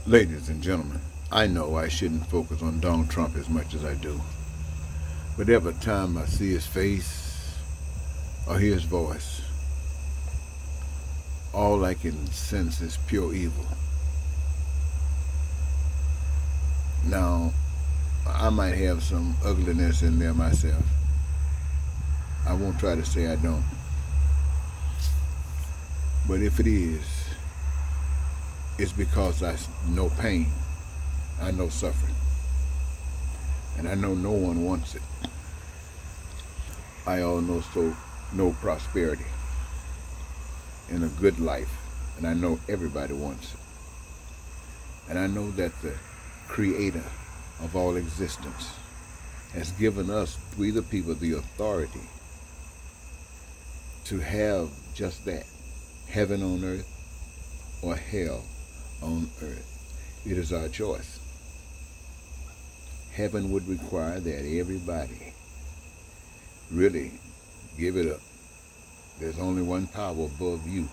Ladies and gentlemen, I know I shouldn't focus on Donald Trump as much as I do, but every time I see his face or hear his voice, all I can sense is pure evil. Now, I might have some ugliness in there myself. I won't try to say I don't. But if it is, it's because I know pain, I know suffering, and I know no one wants it. I also know prosperity and a good life, and I know everybody wants it. And I know that the creator of all existence has given us, we the people, the authority to have just that, heaven on earth or hell on earth. It is our choice. Heaven would require that everybody really give it up. There's only one power above you,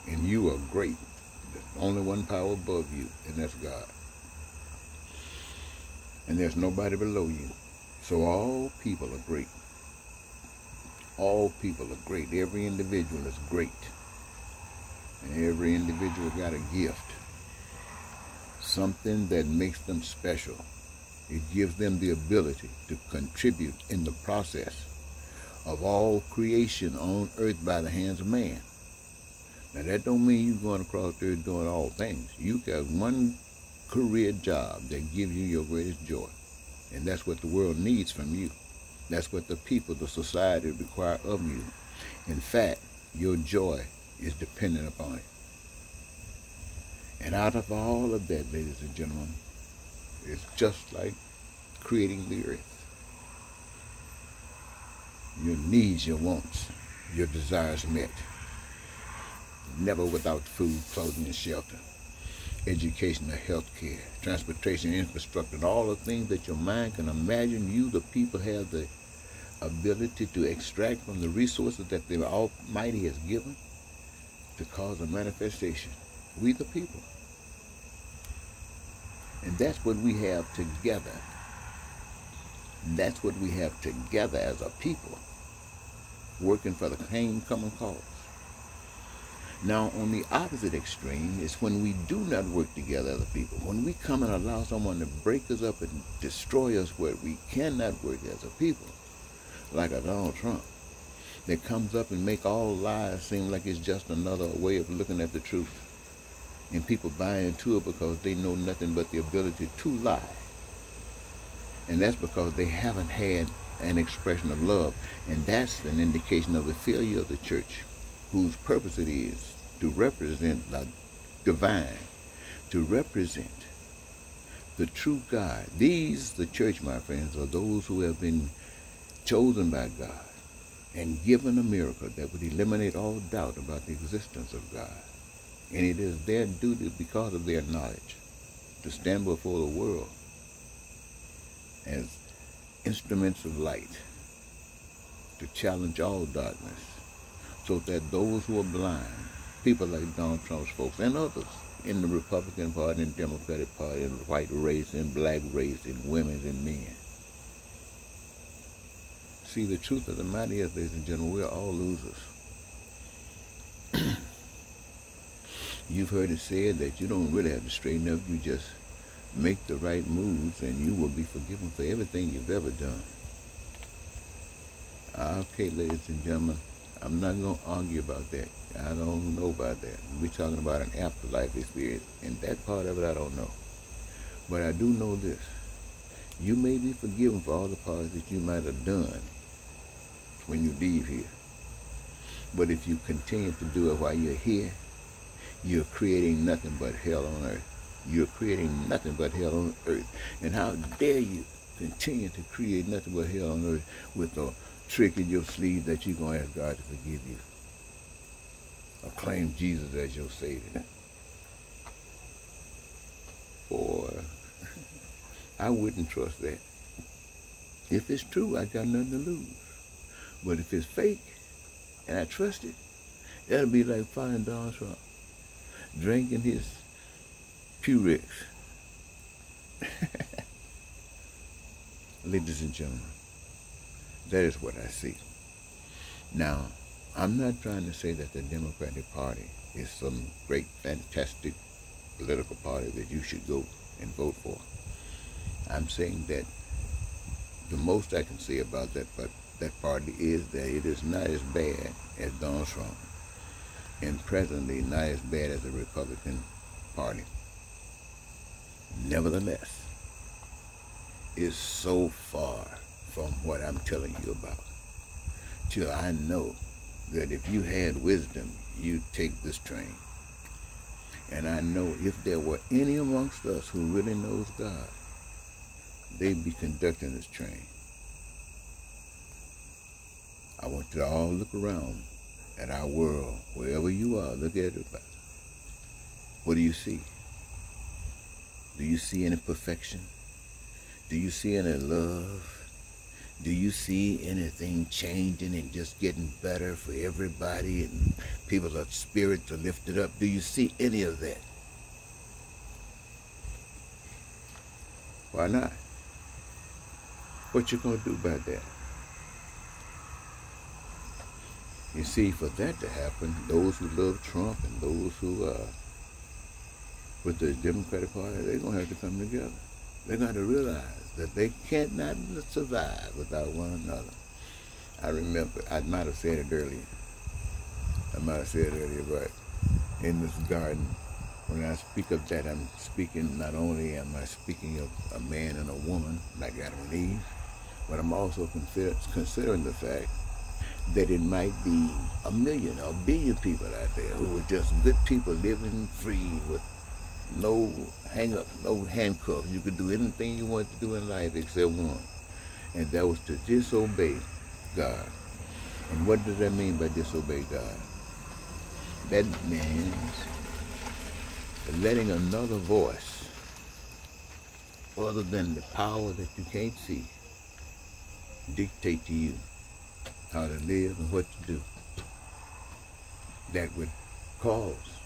and you are great. There's only one power above you, and that's God. And there's nobody below you. So all people are great. All people are great. Every individual is great. And every individual got a gift. Something that makes them special. It gives them the ability to contribute in the process of all creation on earth by the hands of man. Now that don't mean you're going across there doing all things. You got one career job that gives you your greatest joy. And that's what the world needs from you. That's what the people, the society require of you. In fact, your joy is dependent upon it. And out of all of that, ladies and gentlemen, it's just like creating the earth. Your needs, your wants, your desires met. Never without food, clothing, and shelter. Education or health care, transportation, infrastructure, and all the things that your mind can imagine. You, the people, have the ability to extract from the resources that the Almighty has given to cause a manifestation. We, the people. And that's what we have together. That's what we have together as a people, working for the same common cause. Now, on the opposite extreme is when we do not work together as a people. When we come and allow someone to break us up and destroy us where we cannot work as a people, like a Donald Trump, that comes up and make all lies seem like it's just another way of looking at the truth. And people buy into it because they know nothing but the ability to lie. And that's because they haven't had an expression of love. And that's an indication of the failure of the church, whose purpose it is to represent the divine, to represent the true God. These, the church, my friends, are those who have been chosen by God and given a miracle that would eliminate all doubt about the existence of God. And it is their duty, because of their knowledge, to stand before the world as instruments of light, to challenge all darkness, so that those who are blind, people like Donald Trump's folks and others in the Republican Party and Democratic Party and the white race and black race and women and men. See, the truth of the matter is, ladies and gentlemen, we're all losers. You've heard it said that you don't really have to straighten up. You just make the right moves and you will be forgiven for everything you've ever done. Okay, ladies and gentlemen, I'm not going to argue about that. I don't know about that. We're talking about an afterlife experience, and that part of it I don't know. But I do know this. You may be forgiven for all the parts that you might have done when you leave here. But if you continue to do it while you're here, you're creating nothing but hell on earth. You're creating nothing but hell on earth. And how dare you continue to create nothing but hell on earth with a trick in your sleeve that you're going to ask God to forgive you, or claim Jesus as your Savior. Boy, I wouldn't trust that. If it's true, I got nothing to lose. But if it's fake, and I trust it, that'll be like finding Donald Trump drinking his Pew Ricks. Ladies and gentlemen, that is what I see. Now, I'm not trying to say that the Democratic Party is some great, fantastic political party that you should go and vote for. I'm saying that the most I can say about that party is that it is not as bad as Donald Trump, and presently not as bad as the Republican Party. Nevertheless, it's so far from what I'm telling you about, till I know that if you had wisdom, you'd take this train. And I know if there were any amongst us who really knows God, they'd be conducting this train. I want you to all look around at our world, wherever you are, look at it. What do you see? Do you see any perfection? Do you see any love? Do you see anything changing and just getting better for everybody and people's spirits are lifted up? Do you see any of that? Why not? What you gonna do about that? You see, for that to happen, those who love Trump and those who are with the Democratic Party, they're going to have to come together. They're going to realize that they cannot survive without one another. I remember, I might have said it earlier. But in this garden, when I speak of that, I'm speaking, not only am I speaking of a man and a woman like Adam and Eve, but I'm also considering the fact that it might be 1 million or 1 billion people out there who are just good people living free with no hang-ups, no handcuffs. You could do anything you want to do in life except one, and that was to disobey God. And what does that mean by disobey God? That means letting another voice, other than the power that you can't see, dictate to you how to live and what to do. That would cause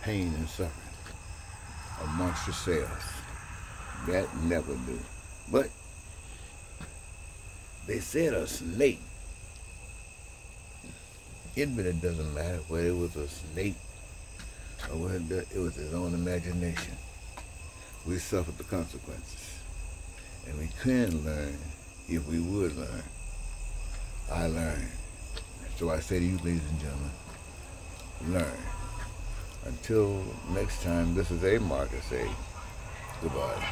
pain and suffering amongst yourselves. That never do. But they said a snake. It really doesn't matter whether it was a snake or whether it was his own imagination. We suffered the consequences. And we can learn if we would learn. I learned. So I say to you, ladies and gentlemen, learn. Until next time, this is A. Marcus A. Goodbye.